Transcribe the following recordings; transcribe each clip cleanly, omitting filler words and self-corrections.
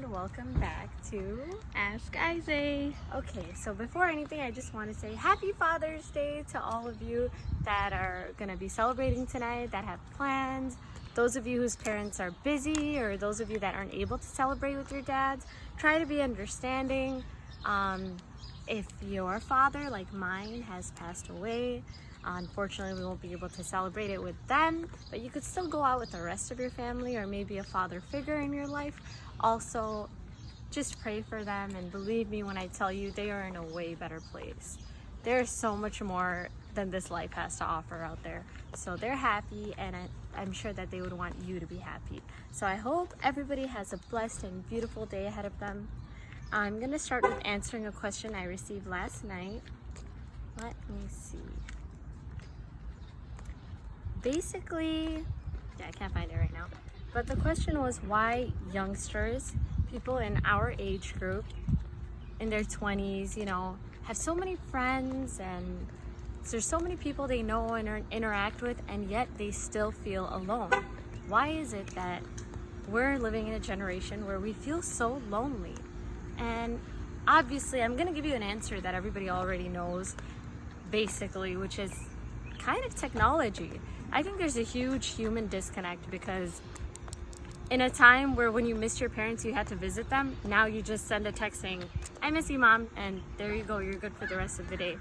and welcome back to Ask Isaac. Okay, so before anything, I just want to say Happy Father's Day to all of you that are going to be celebrating tonight, that have plans. Those of you whose parents are busy, or those of you that aren't able to celebrate with your dads, try to be understanding. If your father, like mine, has passed away, unfortunately we won't be able to celebrate it with them, but you could still go out with the rest of your family, or maybe a father figure in your life. Also, just pray for them, and believe me when I tell you, they are in a way better place. There's so much more than this life has to offer out there. So they're happy, and I'm sure that they would want you to be happy. So I hope everybody has a blessed and beautiful day ahead of them. I'm gonna start with answering a question I received last night. Let me see. Basically, I can't find it right now. But the question was why youngsters, people in our age group, in their 20s, have so many friends, and there's so many people they know and interact with, and yet they still feel alone. Why is it that we're living in a generation where we feel so lonely? And obviously, I'm going to give you an answer that everybody already knows, basically, which is kind of technology. I think there's a huge human disconnect, because in a time where when you missed your parents, you had to visit them, now you just send a text saying, I miss you, Mom, and there you go, you're good for the rest of the day,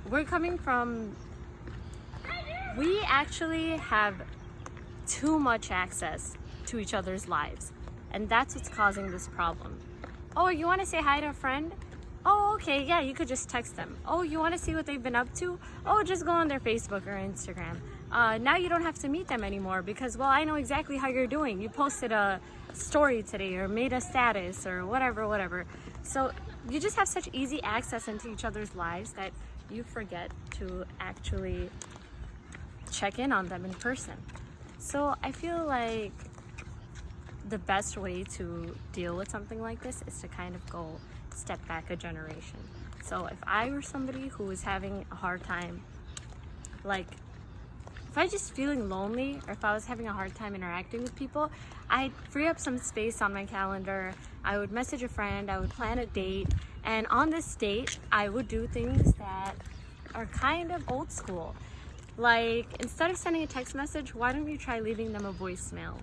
We're coming from, we actually have too much access to each other's lives, and that's what's causing this problem. Oh, you want to say hi to a friend? Oh, okay, yeah, you could just text them. Oh, you want to see what they've been up to? Oh, just go on their Facebook or Instagram. Now you don't have to meet them anymore because, well, I know exactly how you're doing. You posted a story today or made a status or whatever. So you just have such easy access into each other's lives that you forget to actually check in on them in person. So I feel like the best way to deal with something like this is to kind of go step back a generation. So if I were somebody who was having a hard time, like if I was just feeling lonely, or if I was having a hard time interacting with people, I'd free up some space on my calendar. I would message a friend, I would plan a date, and on this date I would do things that are kind of old school. Like, instead of sending a text message, why don't you try leaving them a voicemail?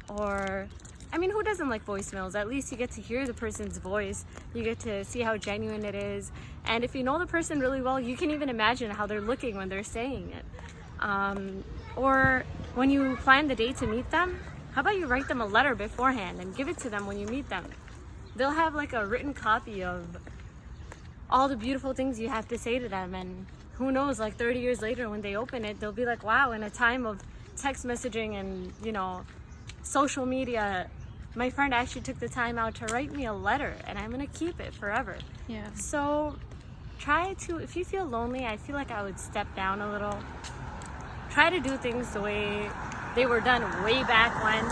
Or, who doesn't like voicemails? At least you get to hear the person's voice. You get to see how genuine it is. And if you know the person really well, you can even imagine how they're looking when they're saying it. Or when you plan the date to meet them, how about you write them a letter beforehand and give it to them when you meet them? They'll have like a written copy of all the beautiful things you have to say to them, and who knows, like 30 years later when they open it, they'll be like, wow, in a time of text messaging and social media, my friend actually took the time out to write me a letter, and I'm gonna keep it forever. Yeah. So try to, if you feel lonely, I feel like I would step down a little. Try to do things the way they were done way back when.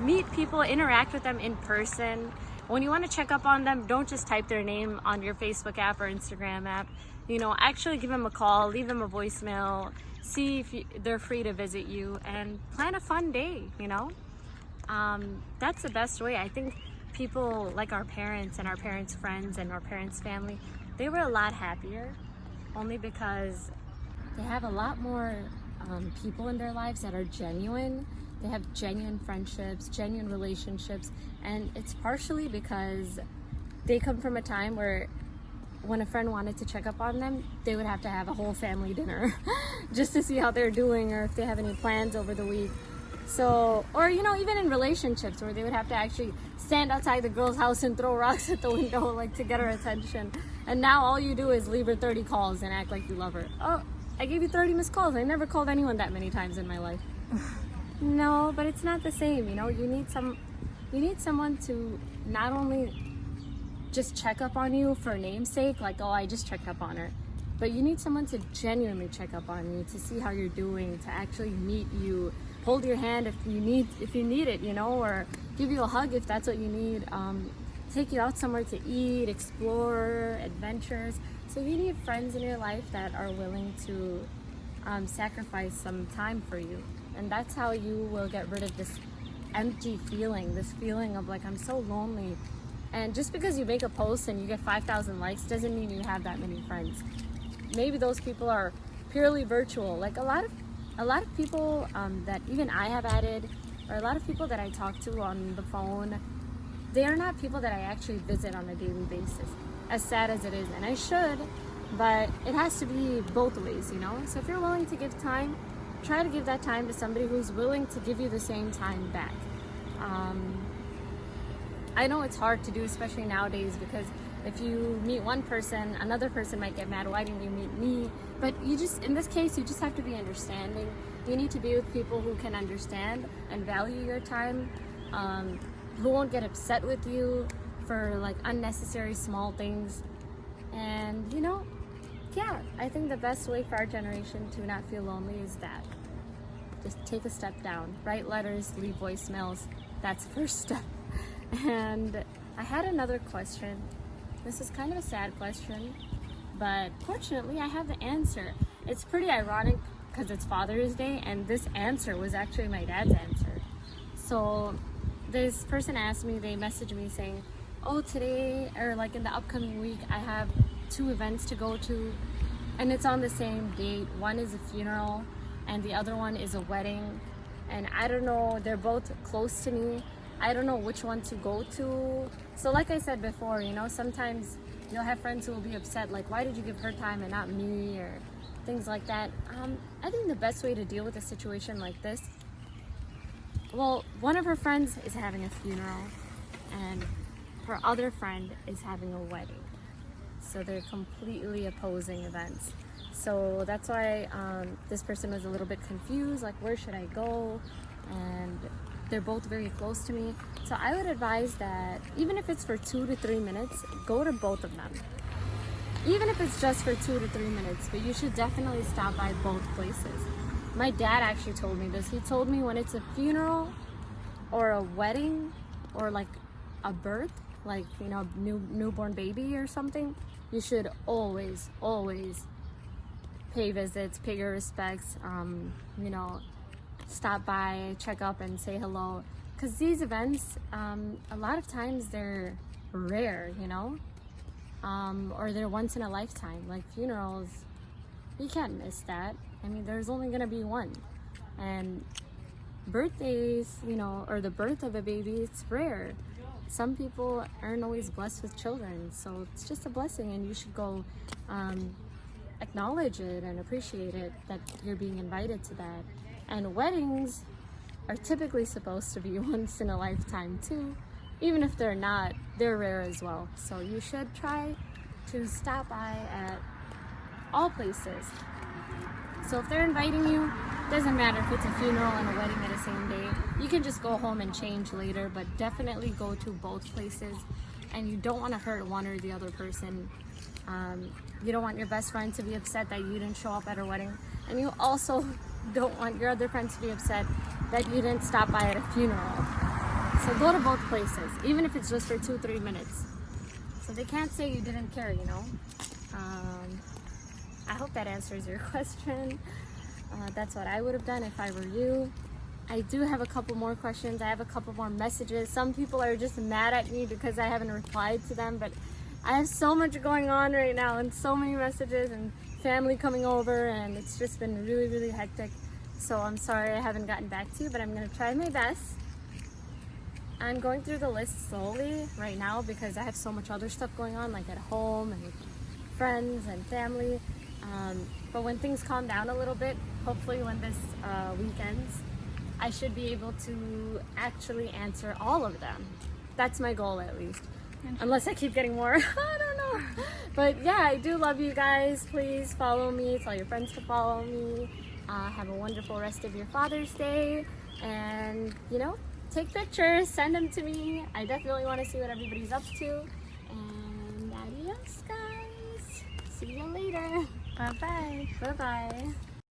Meet people, interact with them in person. When you want to check up on them, don't just type their name on your Facebook app or Instagram app. Actually give them a call, leave them a voicemail, see if they're free to visit you, and plan a fun day, That's the best way. I think people like our parents and our parents' friends and our parents' family, they were a lot happier, only because they have a lot more people in their lives that are genuine. They have genuine friendships, genuine relationships, and it's partially because they come from a time where when a friend wanted to check up on them, they would have to have a whole family dinner just to see how they're doing, or if they have any plans over the week. So, or even in relationships where they would have to actually stand outside the girl's house and throw rocks at the window, like, to get her attention. And now all you do is leave her 30 calls and act like you love her. Oh, I gave you 30 missed calls. I never called anyone that many times in my life. No, but it's not the same. You need someone to not only just check up on you for name's-sake, like, oh, I just checked up on her, but you need someone to genuinely check up on you, to see how you're doing, to actually meet you, hold your hand if you need it, or give you a hug if that's what you need, take you out somewhere to eat, explore, adventures. So you need friends in your life that are willing to sacrifice some time for you, and that's how you will get rid of this empty feeling, this feeling of like, I'm so lonely. And just because you make a post and you get 5,000 likes doesn't mean you have that many friends. Maybe those people are purely virtual. Like a lot of people that even I have added, or a lot of people that I talk to on the phone, they are not people that I actually visit on a daily basis, as sad as it is. And I should, but it has to be both ways, you know? So if you're willing to give time, try to give that time to somebody who's willing to give you the same time back. I know it's hard to do, especially nowadays, because if you meet one person, another person might get mad, why didn't you meet me? But you just, in this case, you just have to be understanding. You need to be with people who can understand and value your time, who won't get upset with you for like unnecessary small things. And you know, yeah, I think the best way for our generation to not feel lonely is that. Just take a step down, write letters, leave voicemails. That's the first step. And I had another question. This is kind of a sad question, but fortunately I have the answer. It's pretty ironic because it's Father's Day, and this answer was actually my dad's answer. So this person asked me, they messaged me saying, oh, today, or like in the upcoming week, I have 2 events to go to, and it's on the same date. One is a funeral and the other one is a wedding, and I don't know, they're both close to me. I don't know which one to go to. So like I said before, you know, sometimes you'll have friends who will be upset, like, why did you give her time and not me, or things like that. I think the best way to deal with a situation like this, well, one of her friends is having a funeral and her other friend is having a wedding. So they're completely opposing events. So that's why this person was a little bit confused, like, where should I go? And they're both very close to me. So I would advise that even if it's for 2 to 3 minutes, go to both of them. Even if it's just for 2 to 3 minutes, but you should definitely stop by both places. My dad actually told me this. He told me when it's a funeral or a wedding or like a birth, like, you know, newborn baby or something, you should always pay visits, pay your respects, you know, stop by, check up and say hello. Because these events, a lot of times they're rare, you know, or they're once in a lifetime. Like funerals, you can't miss that. I mean, there's only gonna be one. And birthdays, you know, or the birth of a baby, it's rare. Some people aren't always blessed with children, so it's just a blessing, and you should go acknowledge it and appreciate it that you're being invited to that. And weddings are typically supposed to be once in a lifetime too. Even if they're not, they're rare as well. So you should try to stop by at all places. So if they're inviting you, doesn't matter if it's a funeral and a wedding at the same day. You can just go home and change later, but definitely go to both places. And you don't want to hurt one or the other person. You don't want your best friend to be upset that you didn't show up at her wedding. And you also don't want your other friend to be upset that you didn't stop by at a funeral. So go to both places, even if it's just for 2-3 minutes. So they can't say you didn't care, you know. I hope that answers your question. That's what I would have done if I were you. I do have a couple more questions. I have a couple more messages. Some people are just mad at me because I haven't replied to them, but I have so much going on right now and so many messages and family coming over, and it's just been really, really hectic. So I'm sorry I haven't gotten back to you, but I'm gonna try my best. I'm going through the list slowly right now because I have so much other stuff going on, like at home and with friends and family. But when things calm down a little bit, hopefully when this week ends, I should be able to actually answer all of them. That's my goal, at least. Unless I keep getting more. I don't know. But yeah, I do love you guys. Please follow me. Tell your friends to follow me. Have a wonderful rest of your Father's Day. And, you know, take pictures. Send them to me. I definitely want to see what everybody's up to. And adios, guys. See you later. Bye-bye. Bye-bye.